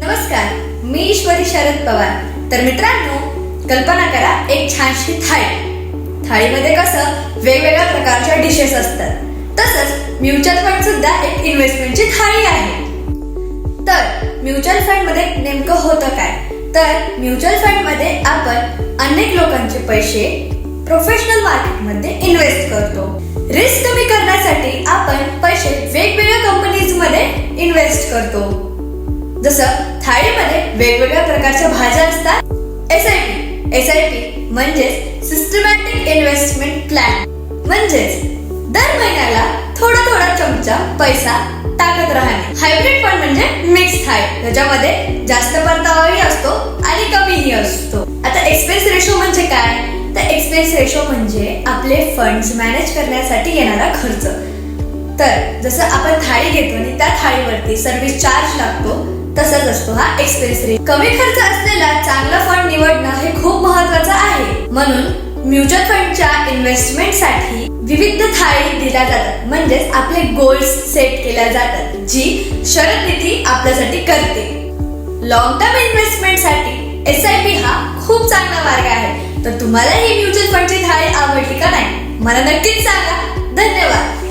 नमस्कार, मी ईश्वरी शरद पवार. तर मित्रांनो, कल्पना करा एक छानशी थाळी. थाळीमध्ये कसं वेगवेगळ्या प्रकारच्या डिशेस असतात, तसंच म्युच्युअल फंड सुद्धा एक इन्व्हेस्टमेंटची थाळी आहे. तर म्युच्युअल फंड मध्ये नेमकं होतं काय? तर म्युच्युअल फंड मध्ये आपण अनेक लोकांचे पैसे प्रोफेशनल मार्केट मध्ये इन्व्हेस्ट करतो. रिस्क कमी करण्यासाठी आपण पैसे वेगवेगळ्या कंपनीज मध्ये इन्व्हेस्ट करतो. जसं थाळीमध्ये वेगवेगळ्या प्रकारच्या भाज्या असतात. SIP म्हणजे सिस्टमॅटिक इन्व्हेस्टमेंट प्लॅन, म्हणजेच दर महिन्याला थोडा थोडा चमचा पैसा टाकत राहणे. हायब्रिड फंड म्हणजे मिक्स थाळी, त्याच्यामध्ये जास्त परतावाही असतो आणि कमीही असतो. आता एक्सपेन्स रेशो म्हणजे काय? तर एक्सपेन्स रेशो म्हणजे आपले फंड्स मॅनेज करण्यासाठी येणारा खर्च. तर जसं आपण थाळी घेतो आणि त्या थाळीवरती सर्व्हिस चार्ज लागतो, तसाच असतो हा एक्सपेन्स रेशो. कमी खर्च असलेला चांगला फंड निवडणं हे खूप महत्त्वाचं आहे. म्हणून म्युच्युअल फंडच्या इन्व्हेस्टमेंटसाठी विविध थाळी दिल्या जातात, म्हणजेच आपले गोल्स सेट केल्या जातात, जी शरद निधी आपल्यासाठी करते. लॉंग टर्म इन्व्हेस्टमेंटसाठी SIP हा खूप चांगला मार्ग आहे. तर तुम्हाला ही म्युच्युअल फंडची थाळी आवडली का नाही? मला नक्कीच सांगा. धन्यवाद.